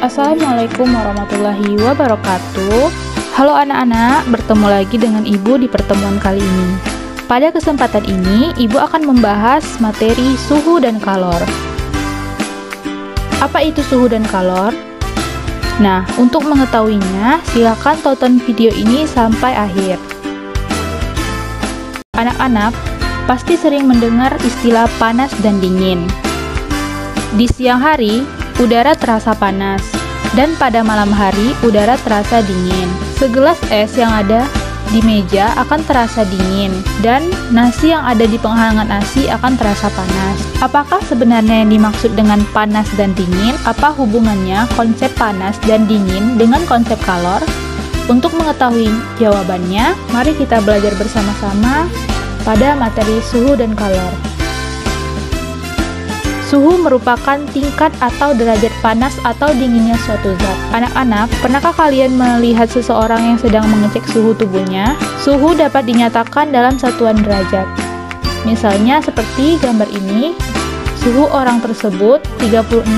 Assalamualaikum warahmatullahi wabarakatuh. Halo anak-anak, bertemu lagi dengan Ibu di pertemuan kali ini. Pada kesempatan ini, Ibu akan membahas materi suhu dan kalor. Apa itu suhu dan kalor? Nah, untuk mengetahuinya, silakan tonton video ini sampai akhir. Anak-anak pasti sering mendengar istilah panas dan dingin. Di siang hari, udara terasa panas, dan pada malam hari, udara terasa dingin. Segelas es yang ada di meja akan terasa dingin, dan nasi yang ada di penghangat nasi akan terasa panas. Apakah sebenarnya yang dimaksud dengan panas dan dingin? Apa hubungannya konsep panas dan dingin dengan konsep kalor? Untuk mengetahui jawabannya, mari kita belajar bersama-sama pada materi suhu dan kalor. Suhu merupakan tingkat atau derajat panas atau dinginnya suatu zat. Anak-anak, pernahkah kalian melihat seseorang yang sedang mengecek suhu tubuhnya? Suhu dapat dinyatakan dalam satuan derajat. Misalnya seperti gambar ini, suhu orang tersebut 36,6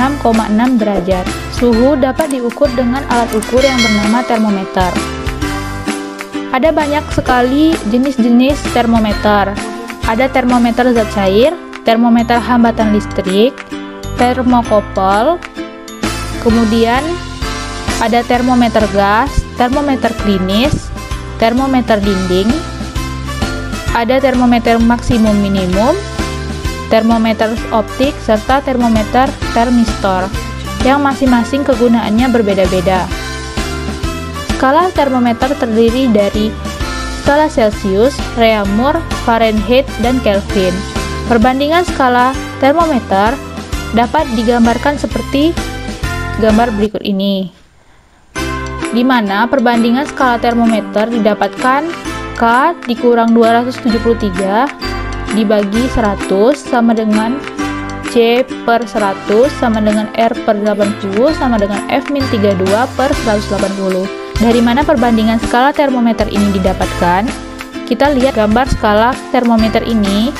derajat. Suhu dapat diukur dengan alat ukur yang bernama termometer. Ada banyak sekali jenis-jenis termometer. Ada termometer zat cair, termometer hambatan listrik, termokopel, kemudian ada termometer gas, termometer klinis, termometer dinding, ada termometer maksimum minimum, termometer optik, serta termometer termistor, yang masing-masing kegunaannya berbeda-beda. Skala termometer terdiri dari skala Celcius, Reaumur, Fahrenheit, dan Kelvin. Perbandingan skala termometer dapat digambarkan seperti gambar berikut ini, di mana perbandingan skala termometer didapatkan K dikurang 273 dibagi 100 sama dengan C per 100 sama dengan R per 80 sama dengan F-32 per 180. Dari mana perbandingan skala termometer ini didapatkan? Kita lihat gambar skala termometer ini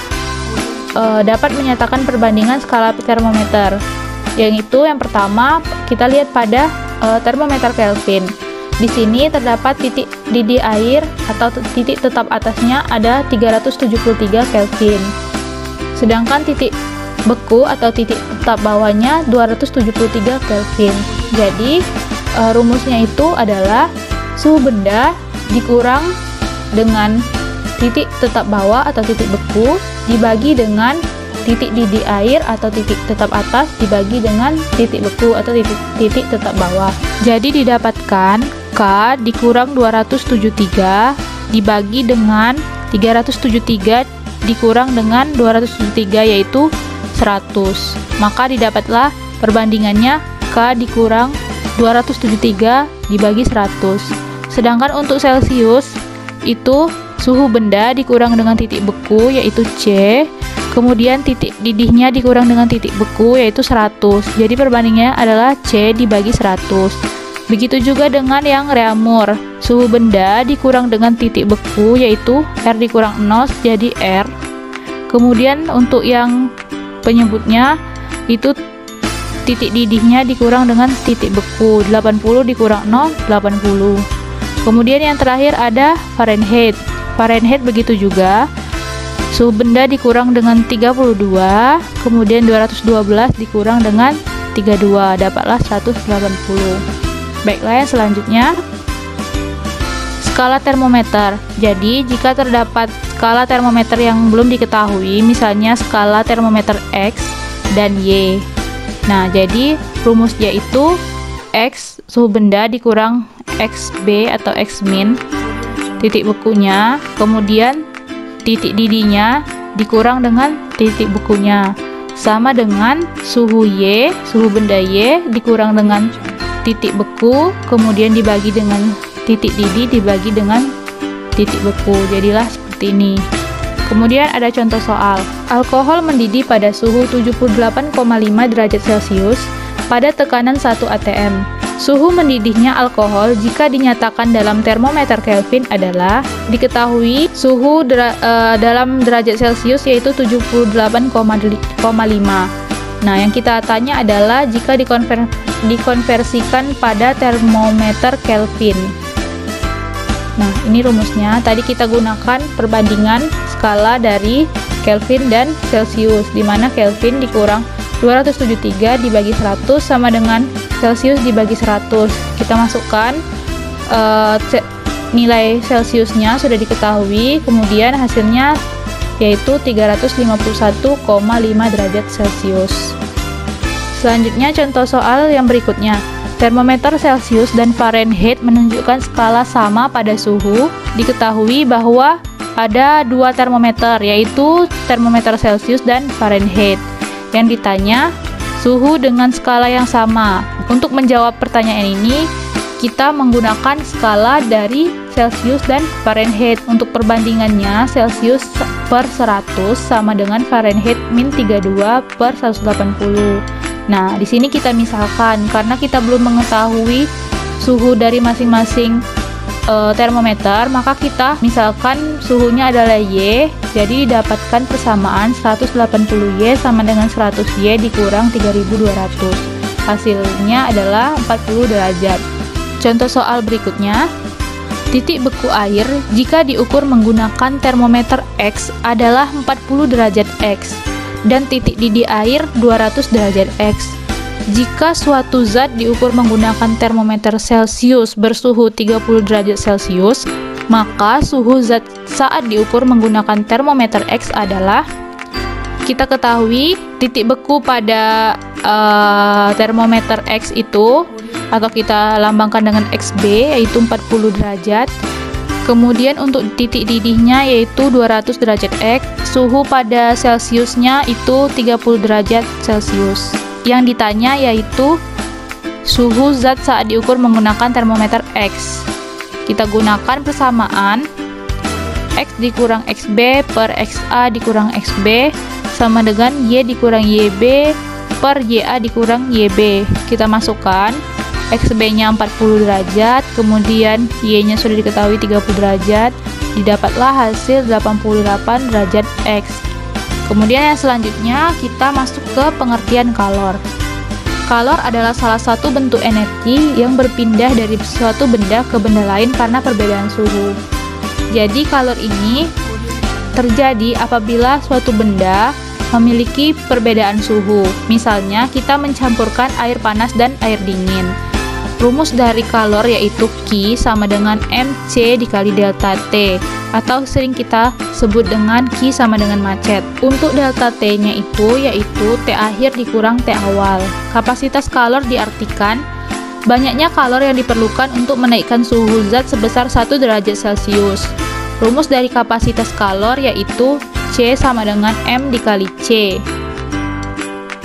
dapat menyatakan perbandingan skala termometer, yaitu yang pertama kita lihat pada termometer Kelvin. Di sini terdapat titik didih air atau titik tetap atasnya ada 373 Kelvin, sedangkan titik beku atau titik tetap bawahnya 273 Kelvin. Jadi rumusnya itu adalah suhu benda dikurang dengan titik tetap bawah atau titik beku dibagi dengan titik didih air atau titik tetap atas dibagi dengan titik beku atau titik tetap bawah. Jadi didapatkan K dikurang 273 dibagi dengan 373 dikurang dengan 273 yaitu 100. Maka didapatlah perbandingannya K dikurang 273 dibagi 100. Sedangkan untuk Celcius itu suhu benda dikurang dengan titik beku yaitu C, kemudian titik didihnya dikurang dengan titik beku yaitu 100. Jadi perbandingannya adalah C dibagi 100. Begitu juga dengan yang Reaumur, suhu benda dikurang dengan titik beku yaitu R dikurang 0 jadi R. Kemudian untuk yang penyebutnya itu titik didihnya dikurang dengan titik beku, 80 dikurang 0 80. Kemudian yang terakhir ada Fahrenheit. Fahrenheit begitu juga, suhu benda dikurang dengan 32, kemudian 212 dikurang dengan 32, dapatlah 180. Baiklah, yang selanjutnya skala termometer. Jadi jika terdapat skala termometer yang belum diketahui, misalnya skala termometer X dan Y. Nah, jadi rumusnya itu X suhu benda dikurang XB atau X min titik bekunya, kemudian titik didihnya dikurang dengan titik bekunya, sama dengan suhu Y, suhu benda Y dikurang dengan titik beku, kemudian dibagi dengan titik didih dibagi dengan titik beku, jadilah seperti ini. Kemudian ada contoh soal. Alkohol mendidih pada suhu 78,5 derajat Celcius pada tekanan 1 atm. Suhu mendidihnya alkohol jika dinyatakan dalam termometer Kelvin adalah diketahui suhu dalam derajat Celcius yaitu 78,5. Nah, yang kita tanya adalah jika dikonversikan pada termometer Kelvin. Nah, ini rumusnya. Tadi kita gunakan perbandingan skala dari Kelvin dan Celcius, di mana Kelvin dikurang 273 dibagi 100 sama dengan Celcius dibagi 100. Kita masukkan nilai Celciusnya sudah diketahui, kemudian hasilnya yaitu 351,5 derajat Celcius. Selanjutnya contoh soal yang berikutnya. Termometer Celcius dan Fahrenheit menunjukkan skala sama pada suhu. Diketahui bahwa ada dua termometer, yaitu termometer Celcius dan Fahrenheit. Yang ditanya, suhu dengan skala yang sama. Untuk menjawab pertanyaan ini, kita menggunakan skala dari Celcius dan Fahrenheit. Untuk perbandingannya, Celcius per 100 sama dengan Fahrenheit min 32 per 180. Nah, di sini kita misalkan, karena kita belum mengetahui suhu dari masing-masing termometer, maka kita misalkan suhunya adalah Y, jadi didapatkan persamaan 180Y sama dengan 100Y dikurang 3200. Hasilnya adalah 40 derajat. Contoh soal berikutnya, titik beku air jika diukur menggunakan termometer X adalah 40 derajat X. Dan titik didih air 200 derajat X. Jika suatu zat diukur menggunakan termometer Celcius bersuhu 30 derajat Celcius, maka suhu zat saat diukur menggunakan termometer X adalah, kita ketahui titik beku pada termometer X itu, atau kita lambangkan dengan XB, yaitu 40 derajat. Kemudian untuk titik didihnya yaitu 200 derajat X, suhu pada Celciusnya itu 30 derajat Celcius. Yang ditanya yaitu suhu zat saat diukur menggunakan termometer X. Kita gunakan persamaan X dikurang XB per XA dikurang XB sama dengan Y dikurang YB per YA dikurang YB. Kita masukkan XB-nya 40 derajat, kemudian Y-nya sudah diketahui 30 derajat, didapatlah hasil 88 derajat X. Kemudian yang selanjutnya kita masuk ke pengertian kalor. Kalor adalah salah satu bentuk energi yang berpindah dari suatu benda ke benda lain karena perbedaan suhu. Jadi kalor ini terjadi apabila suatu benda memiliki perbedaan suhu. Misalnya kita mencampurkan air panas dan air dingin. Rumus dari kalor yaitu Q sama dengan MC dikali delta T, atau sering kita sebut dengan Q sama dengan macet. Untuk delta T-nya itu yaitu T akhir dikurang T awal. Kapasitas kalor diartikan banyaknya kalor yang diperlukan untuk menaikkan suhu zat sebesar 1 derajat Celcius. Rumus dari kapasitas kalor yaitu C sama dengan M dikali C.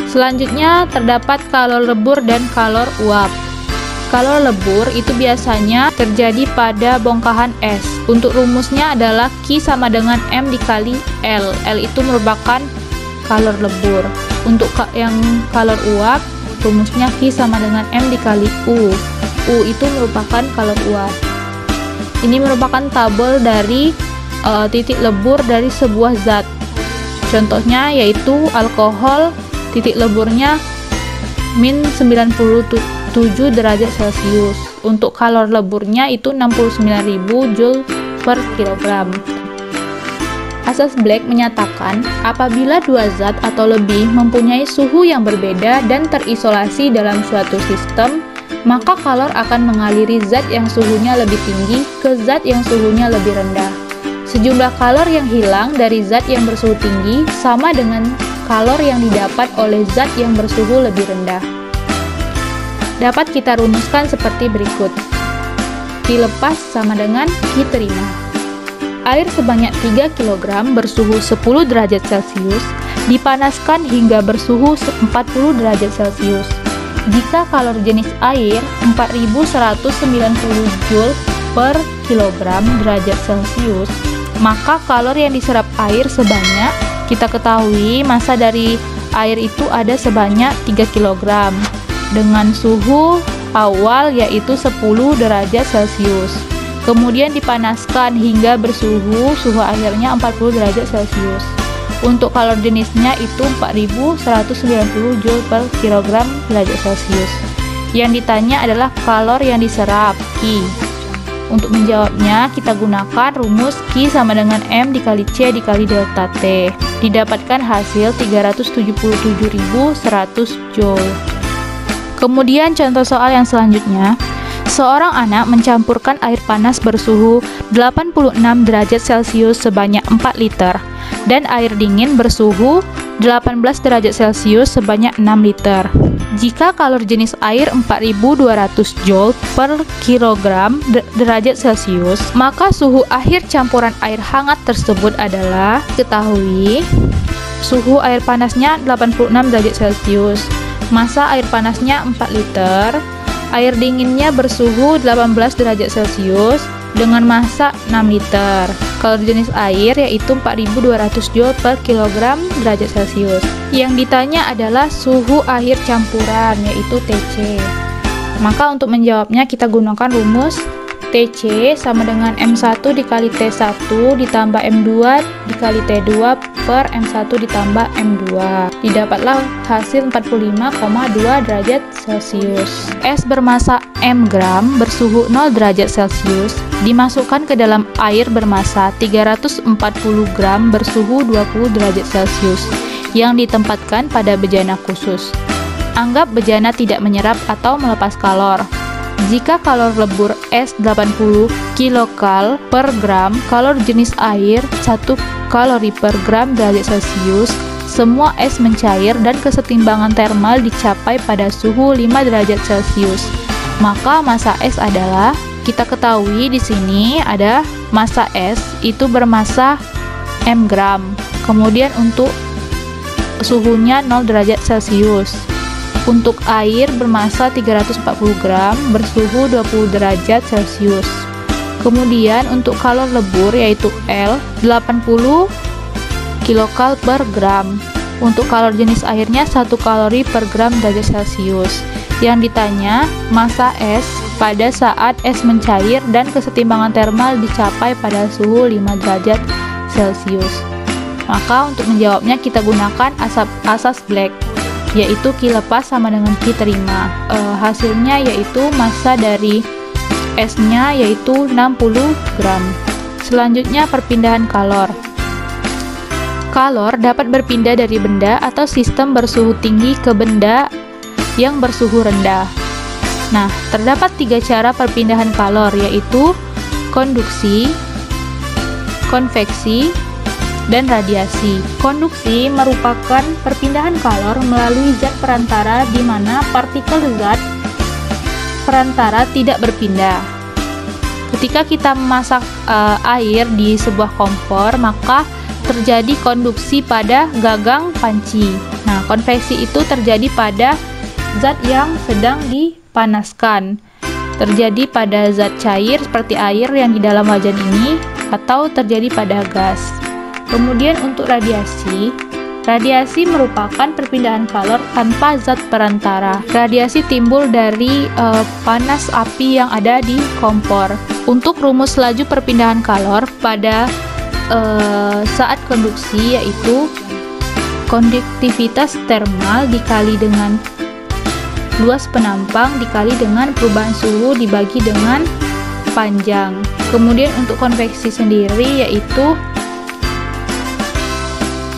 Selanjutnya terdapat kalor lebur dan kalor uap. Kalor lebur itu biasanya terjadi pada bongkahan es. Untuk rumusnya adalah Q sama dengan M dikali L. L itu merupakan kalor lebur. Untuk yang kalor uap, rumusnya Q sama dengan M dikali U. U itu merupakan kalor uap. Ini merupakan tabel dari titik lebur dari sebuah zat. Contohnya yaitu alkohol, titik leburnya min 97 derajat Celcius. Untuk kalor leburnya itu 69.000 Joule per kilogram. Asas Black menyatakan apabila dua zat atau lebih mempunyai suhu yang berbeda dan terisolasi dalam suatu sistem, maka kalor akan mengaliri zat yang suhunya lebih tinggi ke zat yang suhunya lebih rendah. Sejumlah kalor yang hilang dari zat yang bersuhu tinggi sama dengan kalor yang didapat oleh zat yang bersuhu lebih rendah. Dapat kita rumuskan seperti berikut. Q lepas sama dengan Q terima. Air sebanyak 3 kg bersuhu 10 derajat Celcius dipanaskan hingga bersuhu 40 derajat Celcius. Jika kalor jenis air 4190 Joule per kilogram derajat Celcius, maka kalor yang diserap air sebanyak, kita ketahui massa dari air itu ada sebanyak 3 kg. Dengan suhu awal yaitu 10 derajat Celcius. Kemudian dipanaskan hingga bersuhu suhu akhirnya 40 derajat Celcius. Untuk kalor jenisnya itu 4190 Joule per kilogram derajat Celcius. Yang ditanya adalah kalor yang diserap, Q. Untuk menjawabnya, kita gunakan rumus Q sama dengan M dikali C dikali delta T. Didapatkan hasil 377.100 Joule. Kemudian contoh soal yang selanjutnya. Seorang anak mencampurkan air panas bersuhu 86 derajat Celcius sebanyak 4 liter dan air dingin bersuhu 18 derajat Celcius sebanyak 6 liter. Jika kalor jenis air 4200 Joule per kilogram derajat Celcius, maka suhu akhir campuran air hangat tersebut adalah, ketahui, suhu air panasnya 86 derajat Celcius, massa air panasnya 4 liter, air dinginnya bersuhu 18 derajat Celcius dengan massa 6 liter. Kalor jenis air yaitu 4200 Joule per kilogram derajat Celcius. Yang ditanya adalah suhu akhir campuran yaitu TC. Maka untuk menjawabnya kita gunakan rumus TC sama dengan M1 dikali T1 ditambah M2 dikali T2 per M1 ditambah M2. Didapatlah hasil 45,2 derajat Celcius. Es bermassa M gram bersuhu 0 derajat Celcius dimasukkan ke dalam air bermassa 340 gram bersuhu 20 derajat Celcius yang ditempatkan pada bejana khusus. Anggap bejana tidak menyerap atau melepas kalor. Jika kalor lebur es 80 kilokal per gram, kalor jenis air 1 kalori per gram derajat Celcius, semua es mencair dan kesetimbangan termal dicapai pada suhu 5 derajat Celcius. Maka massa es adalah, kita ketahui di sini ada massa es itu bermassa M gram. Kemudian untuk suhunya 0 derajat Celcius. Untuk air bermassa 340 gram bersuhu 20 derajat Celcius. Kemudian untuk kalor lebur yaitu L 80 kilokal per gram. Untuk kalor jenis airnya 1 kalori per gram derajat Celcius. Yang ditanya massa es pada saat es mencair dan kesetimbangan termal dicapai pada suhu 5 derajat Celcius. Maka untuk menjawabnya kita gunakan asas Black, yaitu Q lepas sama dengan Q terima. Hasilnya yaitu massa dari esnya yaitu 60 gram. Selanjutnya perpindahan kalor. Kalor dapat berpindah dari benda atau sistem bersuhu tinggi ke benda yang bersuhu rendah. Nah, terdapat 3 cara perpindahan kalor yaitu konduksi, konveksi, dan radiasi. Konduksi merupakan perpindahan kalor melalui zat perantara di mana partikel zat perantara tidak berpindah. Ketika kita memasak air di sebuah kompor, maka terjadi konduksi pada gagang panci. Nah, konveksi itu terjadi pada zat yang sedang dipanaskan. Terjadi pada zat cair seperti air yang di dalam wajan ini atau terjadi pada gas. Kemudian untuk radiasi, radiasi merupakan perpindahan kalor tanpa zat perantara. Radiasi timbul dari panas api yang ada di kompor. Untuk rumus laju perpindahan kalor pada saat konduksi yaitu konduktivitas termal dikali dengan luas penampang dikali dengan perubahan suhu dibagi dengan panjang. Kemudian untuk konveksi sendiri yaitu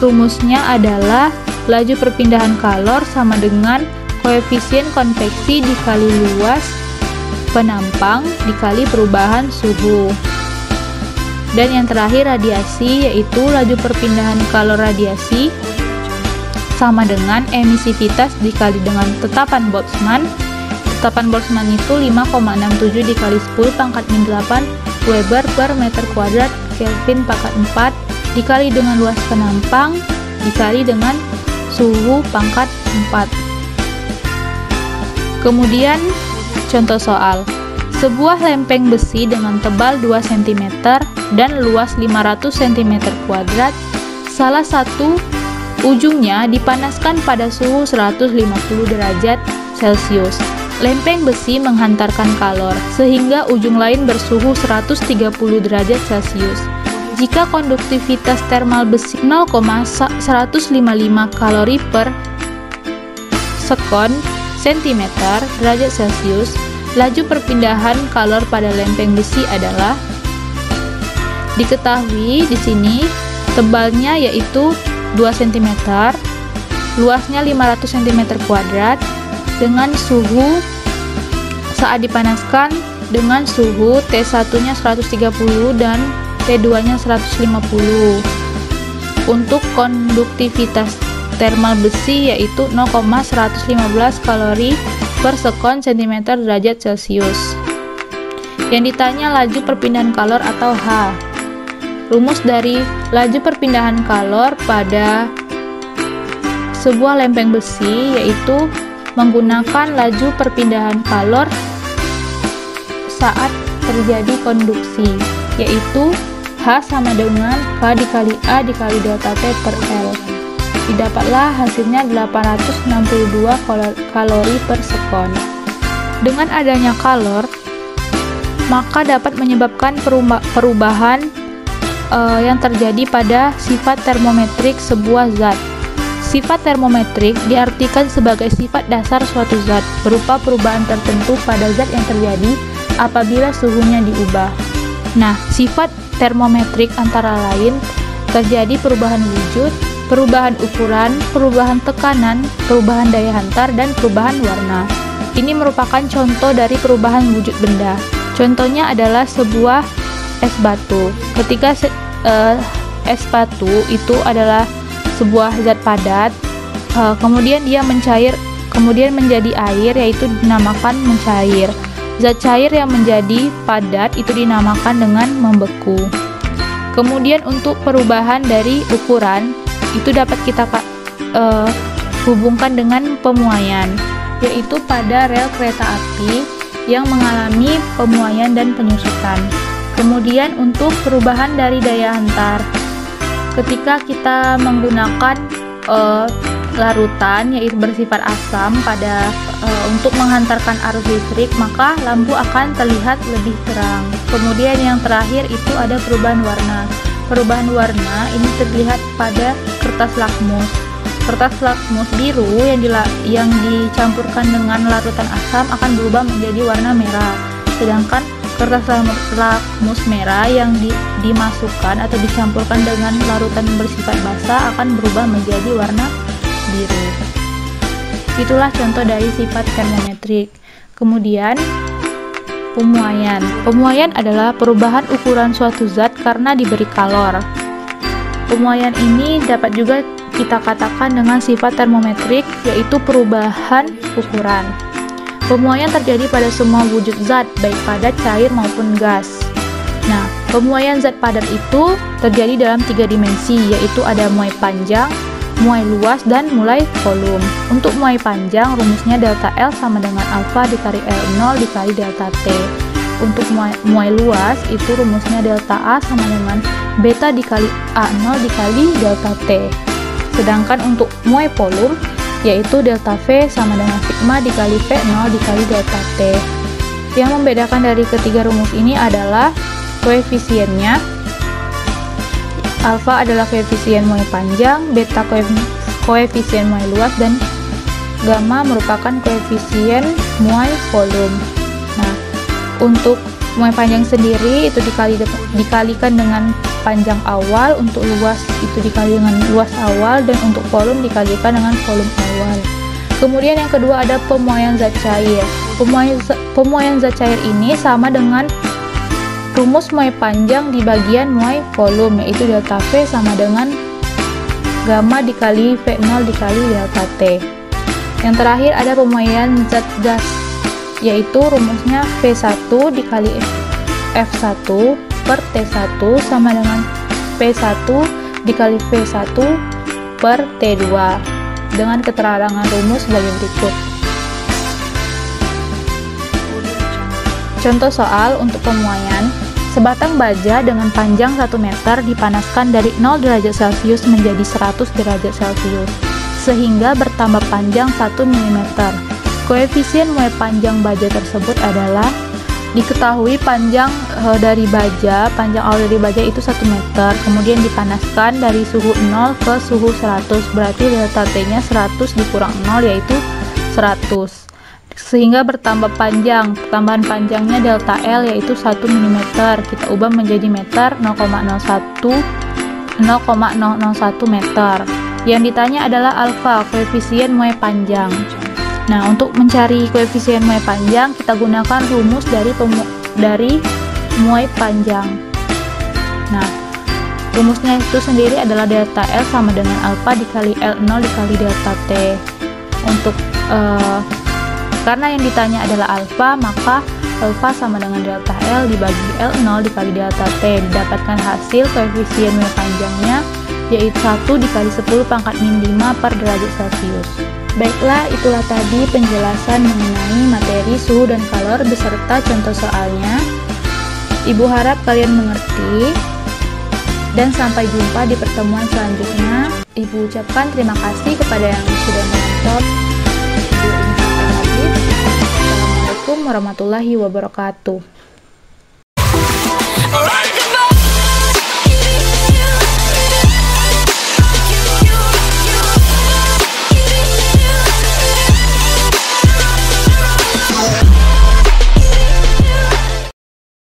rumusnya adalah laju perpindahan kalor sama dengan koefisien konveksi dikali luas penampang dikali perubahan suhu. Dan yang terakhir radiasi yaitu laju perpindahan kalor radiasi sama dengan emisivitas dikali dengan tetapan Boltzmann. Tetapan Boltzmann itu 5,67 dikali 10 pangkat min 8 Weber per meter kuadrat Kelvin pangkat 4 dikali dengan luas penampang dikali dengan suhu pangkat 4. Kemudian contoh soal. Sebuah lempeng besi dengan tebal 2 cm dan luas 500 cm kuadrat, salah satu ujungnya dipanaskan pada suhu 150 derajat Celcius. Lempeng besi menghantarkan kalor sehingga ujung lain bersuhu 130 derajat Celcius. Jika konduktivitas termal besi 0,155 kalori per sekon, cm derajat Celcius, laju perpindahan kalor pada lempeng besi adalah diketahui di sini tebalnya yaitu 2 cm, luasnya 500 cm2 dengan suhu saat dipanaskan dengan suhu T1-nya 130 dan T2-nya 150. Untuk konduktivitas termal besi yaitu 0,115 kalori per sekon cm derajat Celcius. Yang ditanya laju perpindahan kalor atau H. Rumus dari laju perpindahan kalor pada sebuah lempeng besi yaitu menggunakan laju perpindahan kalor saat terjadi konduksi, yaitu H sama dengan K dikali A dikali delta T per L. Didapatlah hasilnya 862 kalori per sekon. Dengan adanya kalor, maka dapat menyebabkan perubahan yang terjadi pada sifat termometrik sebuah zat. Sifat termometrik diartikan sebagai sifat dasar suatu zat, berupa perubahan tertentu pada zat yang terjadi apabila suhunya diubah. Nah, sifat termometrik antara lain terjadi perubahan wujud, perubahan ukuran, perubahan tekanan, perubahan daya hantar, dan perubahan warna. Ini merupakan contoh dari perubahan wujud benda. Contohnya adalah sebuah es batu. Ketika es batu itu adalah sebuah zat padat, kemudian dia mencair, kemudian menjadi air, yaitu dinamakan mencair. Zat cair yang menjadi padat itu dinamakan dengan membeku. Kemudian untuk perubahan dari ukuran itu dapat kita hubungkan dengan pemuaian, yaitu pada rel kereta api yang mengalami pemuaian dan penyusutan. Kemudian untuk perubahan dari daya hantar, ketika kita menggunakan larutan yaitu bersifat asam pada untuk menghantarkan arus listrik, maka lampu akan terlihat lebih terang. Kemudian yang terakhir itu ada perubahan warna. Perubahan warna ini terlihat pada kertas lakmus. Kertas lakmus biru yang dicampurkan dengan larutan asam akan berubah menjadi warna merah. Sedangkan kertas lakmus merah yang dimasukkan atau dicampurkan dengan larutan bersifat basah akan berubah menjadi warna biru. Itulah contoh dari sifat termometrik. Kemudian pemuaian. Pemuaian adalah perubahan ukuran suatu zat karena diberi kalor. Pemuaian ini dapat juga kita katakan dengan sifat termometrik, yaitu perubahan ukuran. Pemuaian terjadi pada semua wujud zat, baik padat, cair, maupun gas. Nah, pemuaian zat padat itu terjadi dalam 3 dimensi, yaitu ada muai panjang, muai luas, dan muai volume. Untuk muai panjang, rumusnya delta L sama dengan alfa dikali L0 dikali delta T. Untuk muai luas, itu rumusnya delta A sama dengan beta dikali A0 dikali delta T. Sedangkan untuk muai volume, yaitu delta V sama dengan sigma dikali V0 dikali delta T. Yang membedakan dari ketiga rumus ini adalah koefisiennya. Alfa adalah koefisien muai panjang, beta koefisien muai luas, dan gamma merupakan koefisien muai volume. Nah, untuk muai panjang sendiri itu dikalikan dengan panjang awal, untuk luas itu dikali dengan luas awal, dan untuk volume dikalikan dengan volume awal. Kemudian yang kedua ada pemuaian zat cair. Pemuaian zat cair ini sama dengan rumus muai panjang di bagian muai volume, yaitu delta V sama dengan gamma dikali V0 dikali delta T. Yang terakhir ada pemuaian zat gas, yaitu rumusnya V1 dikali F1 per T1 sama dengan P1 dikali V1 per T2 dengan keterangan rumus sebagai berikut. Contoh soal untuk pemuaian. Sebatang baja dengan panjang 1 meter dipanaskan dari 0 derajat Celcius menjadi 100 derajat Celcius, sehingga bertambah panjang 1 mm. Koefisien muai panjang baja tersebut adalah diketahui panjang dari baja, panjang awal dari baja itu 1 meter, kemudian dipanaskan dari suhu 0 ke suhu 100, berarti delta T-nya 100 dikurang 0 yaitu 100. sehingga bertambah panjang. Tambahan panjangnya delta L yaitu 1 mm. Kita ubah menjadi meter 0,001 meter. Yang ditanya adalah alfa, koefisien muai panjang. Nah, untuk mencari koefisien muai panjang, kita gunakan rumus dari muai panjang. Nah, rumusnya itu sendiri adalah delta L sama dengan alfa dikali L0 dikali delta T. Untuk karena yang ditanya adalah alfa, maka alfa sama dengan delta L dibagi L0 dikali delta T. Didapatkan hasil koefisien muai panjangnya yaitu 1 dikali 10⁻⁵ per derajat Celcius. Baiklah, itulah tadi penjelasan mengenai materi suhu dan kalor beserta contoh soalnya. Ibu harap kalian mengerti, dan sampai jumpa di pertemuan selanjutnya. Ibu ucapkan terima kasih kepada yang sudah menonton video ini sampai habis. Assalamualaikum warahmatullahi wabarakatuh.